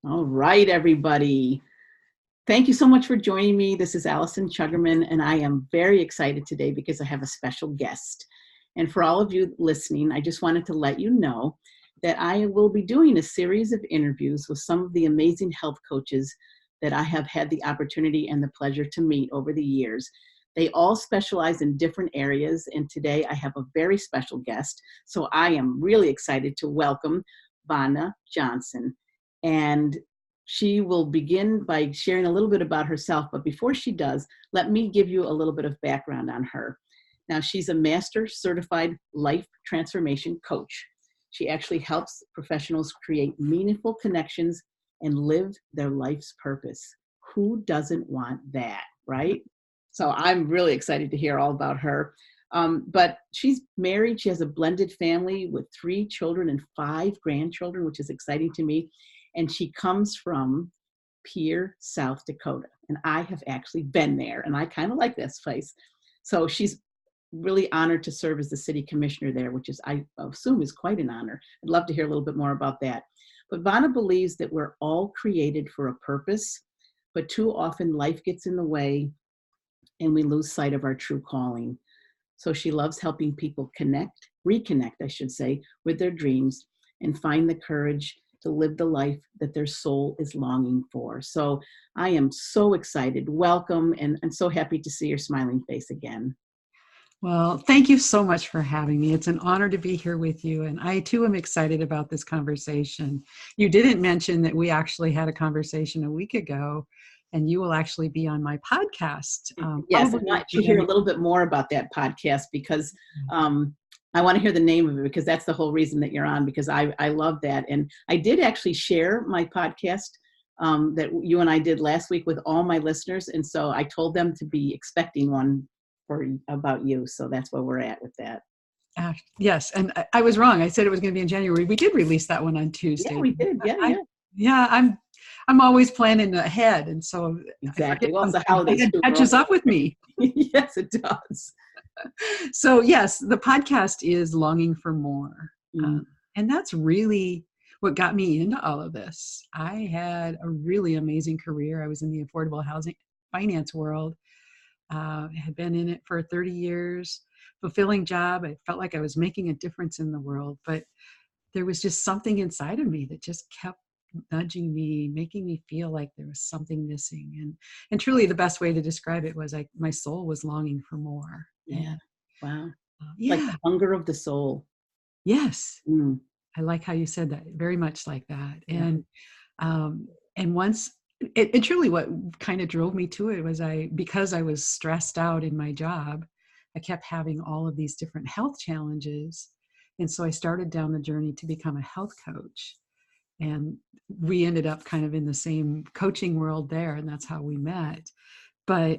All right, everybody. Thank you so much for joining me. This is Allison Chuggerman, and I am very excited today because I have a special guest. And for all of you listening, I just wanted to let you know that I will be doing a series of interviews with some of the amazing health coaches that I have had the opportunity and the pleasure to meet over the years. They all specialize in different areas, and today I have a very special guest. So I am really excited to welcome Vona Johnson. And she will begin by sharing a little bit about herself. But before she does, let me give you a little bit of background on her. Now, she's a master certified life transformation coach. She actually helps professionals create meaningful connections and live their life's purpose. Who doesn't want that, right? So I'm really excited to hear all about her. But she's married. She has a blended family with 3 children and 5 grandchildren, which is exciting to me. And she comes from Pierre, South Dakota. And I have actually been there, and I kind of like this place. So she's really honored to serve as the city commissioner there, which is, I assume, is quite an honor. I'd love to hear a little bit more about that. But Vona believes that we're all created for a purpose, but too often life gets in the way and we lose sight of our true calling. So she loves helping people reconnect, I should say, with their dreams and find the courage to live the life that their soul is longing for. So I am so excited. Welcome, and I'm so happy to see your smiling face again. Well, thank you so much for having me. It's an honor to be here with you. And I too am excited about this conversation. You didn't mention that we actually had a conversation a week ago, and you will actually be on my podcast. Yes, I'd like to hear a little bit more about that podcast because I want to hear the name of it, because that's the whole reason that you're on, because I love that. And I did actually share my podcast that you and I did last week with all my listeners. And so I told them to be expecting one about you. So that's where we're at with that. Yes. And I was wrong. I said it was going to be in January. We did release that one on Tuesday. Yeah, we did. Yeah. I'm always planning ahead. And so exactly. Well, the holidays it catches up with me. Yes, it does. So yes, the podcast is Longing for More. And that's really what got me into all of this. I had a really amazing career. I was in the affordable housing finance world. I had been in it for 30 years, fulfilling job. I felt like I was making a difference in the world, but there was just something inside of me that just kept nudging me, making me feel like there was something missing. And truly the best way to describe it was like my soul was longing for more. Yeah. Wow. Yeah. Like the hunger of the soul. Yes. I like how you said that, very much like that. Yeah. And once it truly, what kind of drove me to it was because I was stressed out in my job, I kept having all of these different health challenges. And so I started down the journey to become a health coach. And we ended up kind of in the same coaching world there, and that's how we met. But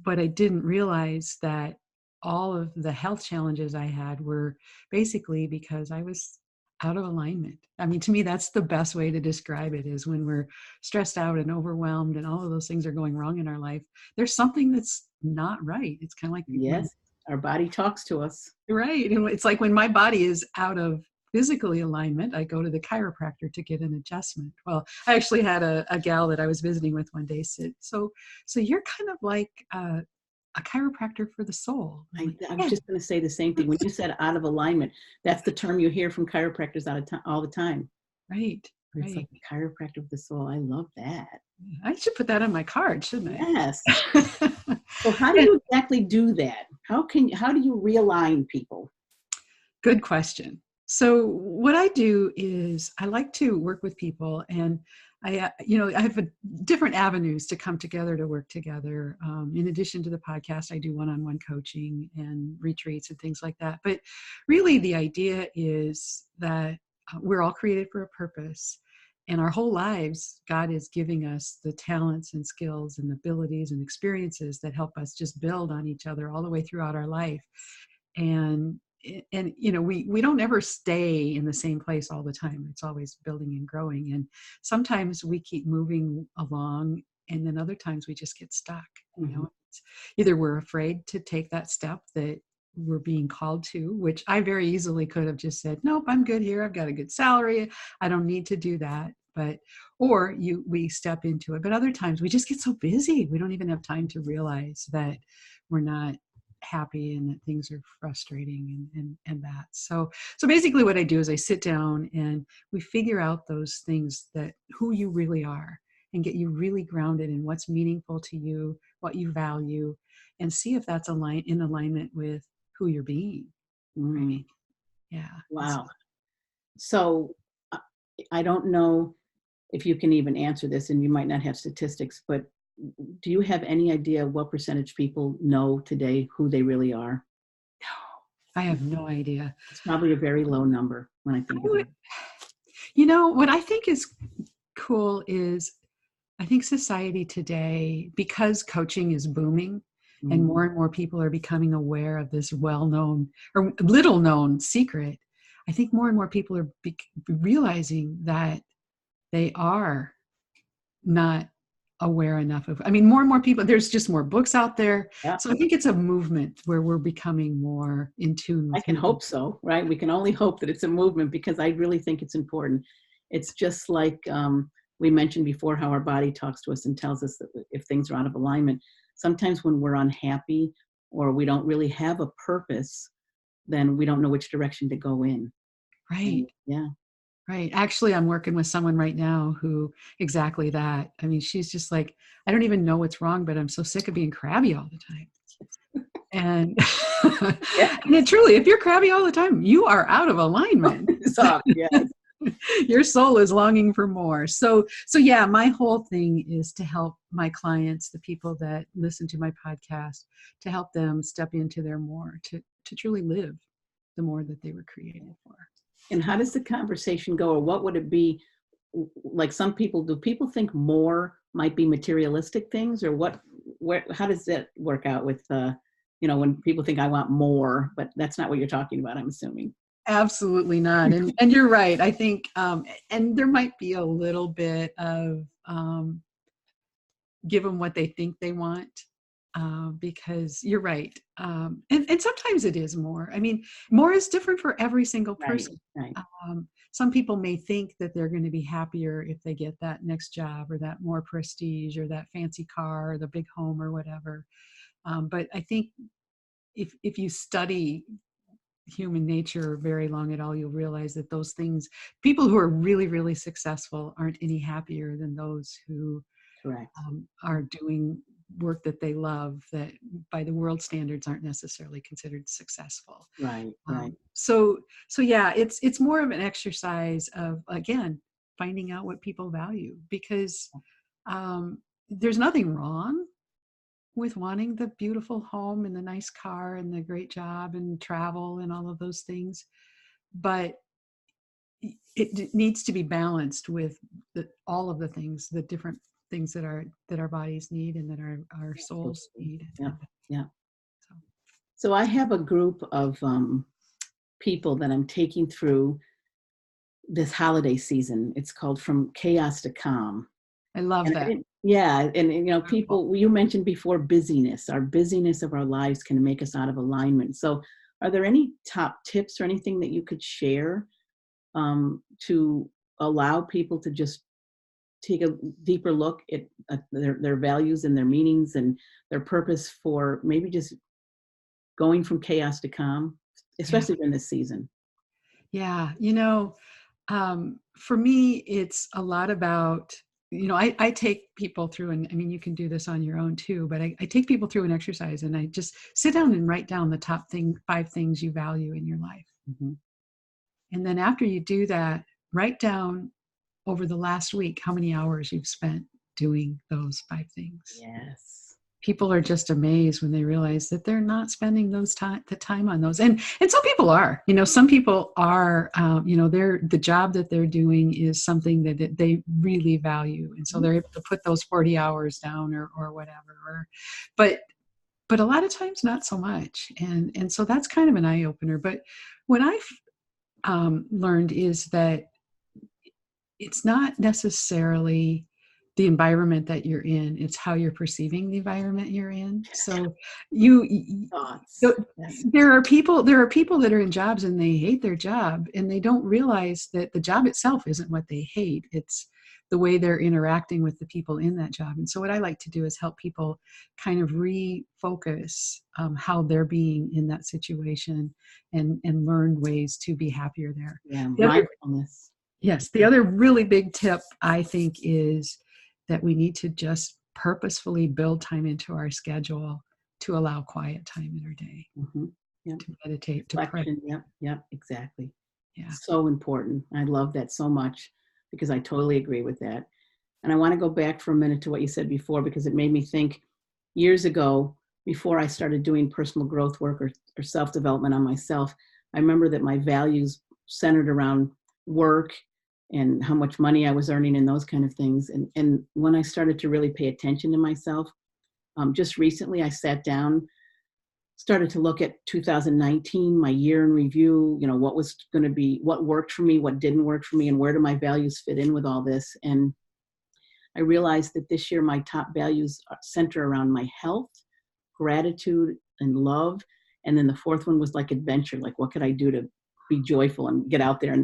I didn't realize that all of the health challenges I had were basically because I was out of alignment. I mean, to me, that's the best way to describe it, is when we're stressed out and overwhelmed and all of those things are going wrong in our life, there's something that's not right. It's kind of like, yes, our body talks to us. Right. And it's like when my body is out of physically alignment, I go to the chiropractor to get an adjustment. Well, I actually had a gal that I was visiting with one day said, so you're kind of like a chiropractor for the soul. I was just going to say the same thing. When you said out of alignment, that's the term you hear from chiropractors all the time. Right. It's like the chiropractor of the soul. I love that. I should put that on my card, shouldn't I? Yes. So how do you exactly do that? How do you realign people? Good question. So what I do is I like to work with people, and I have different avenues to come together to work together. In addition to the podcast, I do one-on-one coaching and retreats and things like that. But really the idea is that we're all created for a purpose, and our whole lives, God is giving us the talents and skills and abilities and experiences that help us just build on each other all the way throughout our life. And we don't ever stay in the same place all the time. It's always building and growing. And sometimes we keep moving along, and then other times we just get stuck. It's either we're afraid to take that step that we're being called to, which I very easily could have just said, nope, I'm good here. I've got a good salary. I don't need to do that. but, or we step into it. But other times we just get so busy. We don't even have time to realize that we're not happy and that things are frustrating and that. So basically what I do is I sit down and we figure out those things, that who you really are, and get you really grounded in what's meaningful to you, what you value, and see if that's in alignment with who you're being. Mm. Right? Yeah. Wow. So uh, I don't know if you can even answer this, and you might not have statistics, but do you have any idea what percentage people know today who they really are? I have no idea. It's probably a very low number when I think about it. What I think is cool is, I think society today, because coaching is booming and Mm. more people are becoming aware of this well-known or little-known secret, I think more and more people are realizing that they are not aware enough of. I mean, more and more people, there's just more books out there. Yeah, So I think it's a movement where we're becoming more in tune I with can who we hope so, right? We can only hope that it's a movement, because I really think it's important. It's just like we mentioned before, how our body talks to us and tells us that if things are out of alignment. Sometimes when we're unhappy or we don't really have a purpose, then we don't know which direction to go in. right. And yeah. Right. Actually, I'm working with someone right now who exactly that. I mean, she's just like, I don't even know what's wrong, but I'm so sick of being crabby all the time. And, Yeah. and it truly, if you're crabby all the time, you are out of alignment. So, yes. Your soul is longing for more. So yeah, my whole thing is to help my clients, the people that listen to my podcast, to help them step into their more, to truly live the more that they were created for. And how does the conversation go, or what would it be? Like, some people, do people think more might be materialistic things, or what? How does that work out with when people think I want more, but that's not what you're talking about, I'm assuming. Absolutely not. And you're right. I think, and there might be a little bit of give them what they think they want, because you're right. And sometimes it is more. I mean, more is different for every single Right, person. right. Some people may think that they're going to be happier if they get that next job or that more prestige or that fancy car or the big home or whatever. But I think if you study human nature very long at all, you'll realize that those things, people who are really, really successful aren't any happier than those who Correct. are doing work that they love, that by the world standards aren't necessarily considered successful. Right, right. So yeah, it's more of an exercise of, again, finding out what people value, because there's nothing wrong with wanting the beautiful home and the nice car and the great job and travel and all of those things, but it needs to be balanced with all of the things, the different things that our bodies need and that our souls need. Yeah, yeah. So, So I have a group of people that I'm taking through this holiday season. It's called From Chaos to Calm. I love And that. yeah, and Beautiful. people, you mentioned before, busyness. Our busyness of our lives can make us out of alignment. So are there any top tips or anything that you could share to allow people to just take a deeper look at their values and their meanings and their purpose, for maybe just going from chaos to calm, Yeah. especially during this season? Yeah. For me, it's a lot about, I take people through, and I mean, you can do this on your own too, but I take people through an exercise, and I just sit down and write down the top 5 things you value in your life. Mm-hmm. And then after you do that, write down over the last week how many hours you've spent doing those 5 things. Yes. People are just amazed when they realize that they're not spending the time on those. And some people are, some people are, the job that they're doing is something that they really value. And so they're able to put those 40 hours down or whatever, but a lot of times not so much. And so that's kind of an eye opener. But what I've learned is that it's not necessarily the environment that you're in. It's how you're perceiving the environment you're in. So you Thoughts. th- Yes. there are people that are in jobs and they hate their job, and they don't realize that the job itself isn't what they hate. It's the way they're interacting with the people in that job. And so what I like to do is help people kind of refocus how they're being in that situation, and learn ways to be happier there. Yeah. The other Mindfulness. Yes, the other really big tip I think is that we need to just purposefully build time into our schedule to allow quiet time in our day, Mm-hmm. Yep. to meditate, to pray. Reflection. Yep. Yep. Exactly. Yeah. So important. I love that so much because I totally agree with that. And I want to go back for a minute to what you said before, because it made me think years ago, before I started doing personal growth work or self-development on myself, I remember that my values centered around work and how much money I was earning and those kind of things. And when I started to really pay attention to myself, just recently I sat down, started to look at 2019, my year in review, what was going to be, what worked for me, what didn't work for me, and where do my values fit in with all this. And I realized that this year my top values center around my health, gratitude, and love. And then the fourth one was like adventure, like what could I do to be joyful and get out there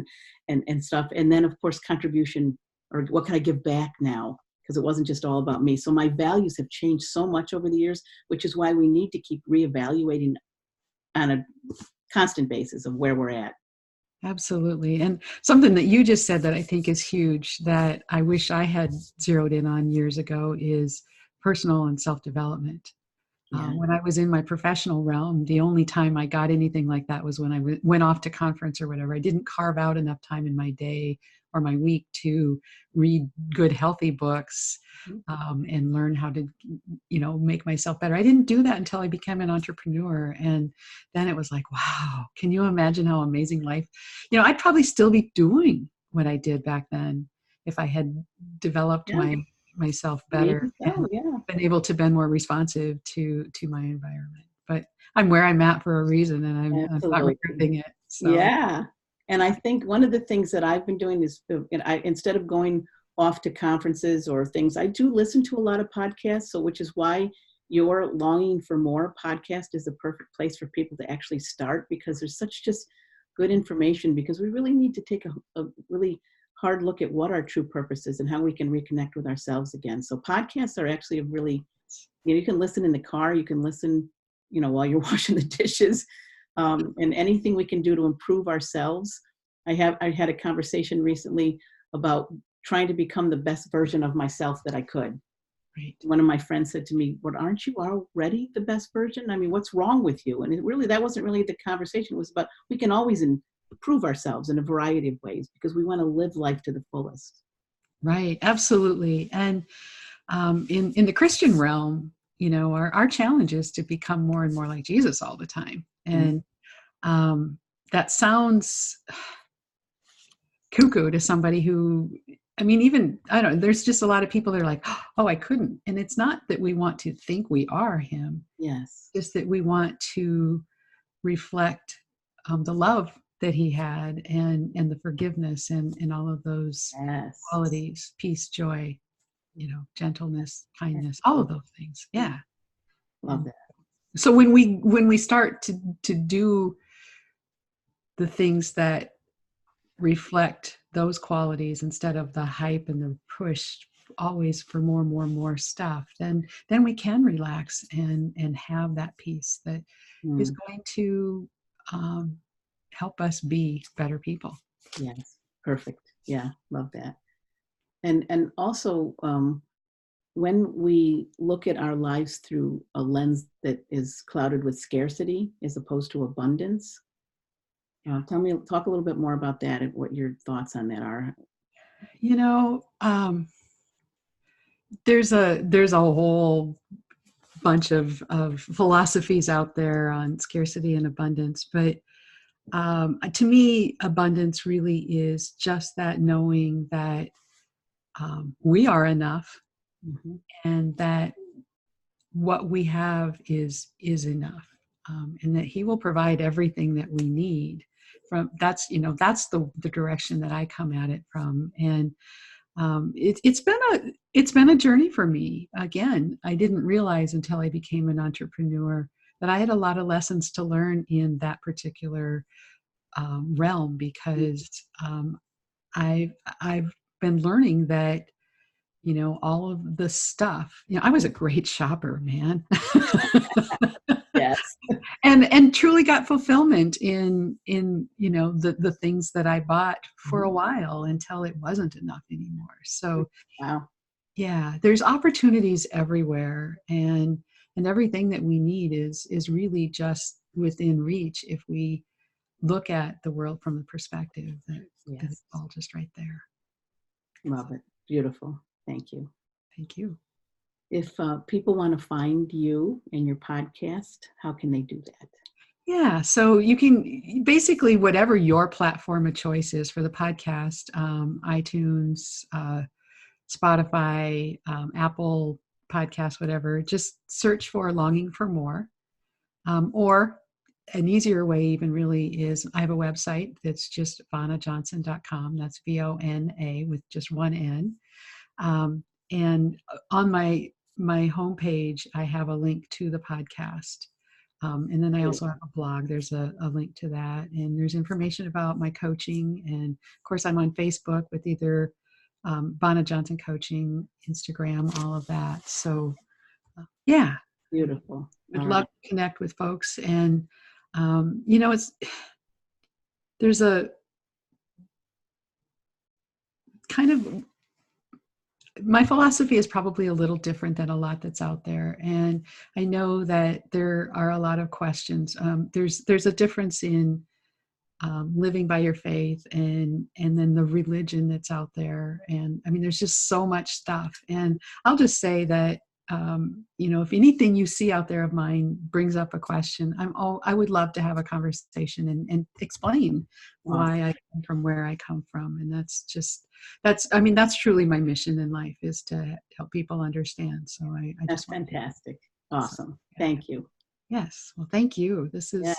and stuff. And then of course contribution, or what can I give back now? Because it wasn't just all about me. So my values have changed so much over the years, which is why we need to keep reevaluating on a constant basis of where we're at. Absolutely. And something that you just said that I think is huge, that I wish I had zeroed in on years ago, is personal and self-development. Yeah. When I was in my professional realm, the only time I got anything like that was when I went off to conference or whatever. I didn't carve out enough time in my day or my week to read good, healthy books, and learn how to, make myself better. I didn't do that until I became an entrepreneur. And then it was like, wow, can you imagine how amazing life, I'd probably still be doing what I did back then if I had developed Yeah. myself Maybe better, so, and yeah. been able to be more responsive to my environment. But I'm where I'm at for a reason, and I'm not Absolutely. regretting it. So Yeah. And I think one of the things that I've been doing is, instead of going off to conferences or things, I do listen to a lot of podcasts. So, which is why your Longing for More podcast is the perfect place for people to actually start, because there's such just good information, because we really need to take a really hard look at what our true purpose is and how we can reconnect with ourselves again. So podcasts are actually a really, you can listen in the car, you can listen, while you're washing the dishes, and anything we can do to improve ourselves. I had a conversation recently about trying to become the best version of myself that I could. right. One of my friends said to me, "What, aren't you already the best version? I mean, what's wrong with you?" And that wasn't really the conversation. It was about, we can always improve ourselves in a variety of ways because we want to live life to the fullest. Right, absolutely. And in the Christian realm, our challenge is to become more and more like Jesus all the time. And that sounds cuckoo to somebody who, even, I don't know, there's just a lot of people that are like, oh, I couldn't. And it's not that we want to think we are him. Yes. Just that we want to reflect the love that he had, and the forgiveness, and all of those Yes. qualities, peace, joy, gentleness, kindness, all of those things. Yeah. Love that. So when we start to do the things that reflect those qualities instead of the hype and the push always for more and more and more stuff, then we can relax and have that peace that is going to help us be better people. Yes. Perfect. Yeah. Love that. And also, when we look at our lives through a lens that is clouded with scarcity as opposed to abundance, talk a little bit more about that and what your thoughts on that are. There's a whole bunch of philosophies out there on scarcity and abundance, but to me, abundance really is just that knowing that we are enough, and that what we have is enough, and that he will provide everything that we need. That's the direction that I come at it from. And It's been a journey for me. Again, I didn't realize until I became an entrepreneur that I had a lot of lessons to learn in that particular realm, because I've been learning that, all of the stuff, I was a great shopper, man. Yes. and truly got fulfillment in the things that I bought for a while, until it wasn't enough anymore. So Wow. yeah, there's opportunities everywhere, and everything that we need is really just within reach if we look at the world from the perspective that Yes. it's all just right there. Love it. Beautiful. Thank you. Thank you. If people want to find you and your podcast, how can they do that? Yeah, so you can basically, whatever your platform of choice is for the podcast, iTunes, Spotify, Apple Podcasts, whatever, just search for Longing for More. Or an easier way even really is, I have a website that's just vonajohnson.com. That's VONA with just one N. And on my homepage, I have a link to the podcast. And then I also have a blog. There's a link to that. And there's information about my coaching. And of course, I'm on Facebook with either Vona Johnson Coaching, Instagram, all of that. So yeah. Beautiful. Would love to connect with folks. And, there's a kind of, my philosophy is probably a little different than a lot that's out there. And I know that there are a lot of questions. There's a difference in living by your faith and then the religion that's out there. And I mean, there's just so much stuff. And I'll just say that, if anything you see out there of mine brings up a question, I would love to have a conversation and explain why I come from where I come from. And that's truly my mission in life, is to help people understand. So I That's fantastic. Awesome. Thank you. Yes. Well, thank you. This has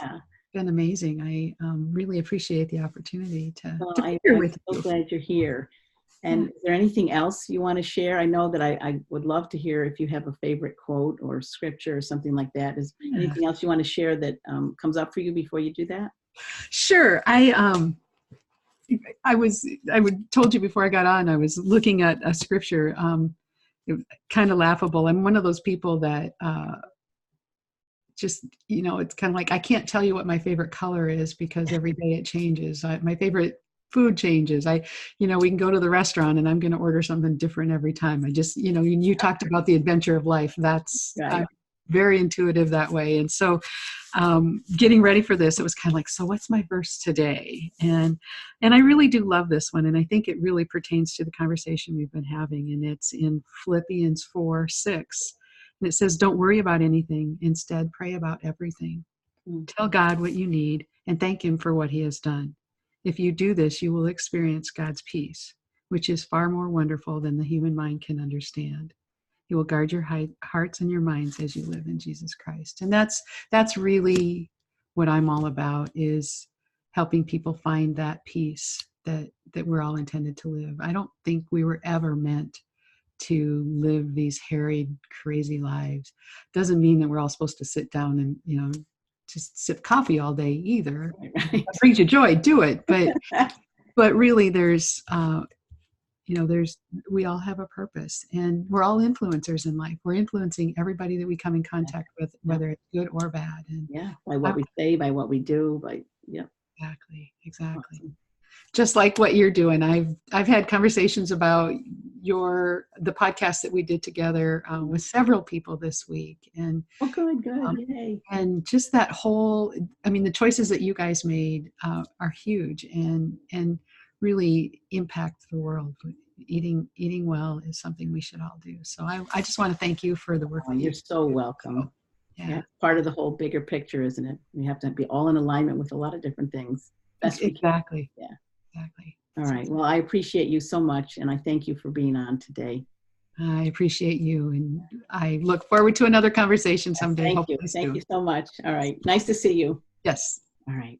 been amazing. I really appreciate the opportunity to be here with you. I'm so glad you're here. And is there anything else you want to share? I know that I would love to hear if you have a favorite quote or scripture or something like that. Is anything else you want to share that comes up for you before you do that? Sure. I told you before I got on, I was looking at a scripture. It was kind of laughable. I'm one of those people that just, it's kind of like, I can't tell you what my favorite color is, because every day it changes. My favorite food changes. We can go to the restaurant and I'm going to order something different every time. I just, you talked about the adventure of life. That's I'm very intuitive that way. And so getting ready for this, it was kind of like, so what's my verse today? And I really do love this one. And I think it really pertains to the conversation we've been having. And it's in Philippians 4:6. And it says, don't worry about anything. Instead, pray about everything. Tell God what you need and thank Him for what He has done. If you do this, you will experience God's peace, which is far more wonderful than the human mind can understand. He will guard your hearts and your minds as you live in Jesus Christ. And that's really what I'm all about, is helping people find that peace that we're all intended to live. I don't think we were ever meant to live these harried, crazy lives. Doesn't mean that we're all supposed to sit down and, just sip coffee all day either. Right. If it brings you joy, do it. But really there's we all have a purpose, and we're all influencers in life. We're influencing everybody that we come in contact with, whether it's good or bad. And by what we say, by what we do, Exactly. Awesome. Just like what you're doing. I've had conversations about the podcast that we did together with several people this week. And good. Yay. And just that whole, the choices that you guys made are huge and really impact the world. Eating well is something we should all do. So I just want to thank you for the work. You're so welcome. Yeah, part of the whole bigger picture, isn't it? We have to be all in alignment with a lot of different things. Exactly. Yeah. Exactly. All right. Well, I appreciate you so much, and I thank you for being on today. I appreciate you, and I look forward to another conversation someday. Thank you. Thank you so much. All right. Nice to see you. Yes. All right.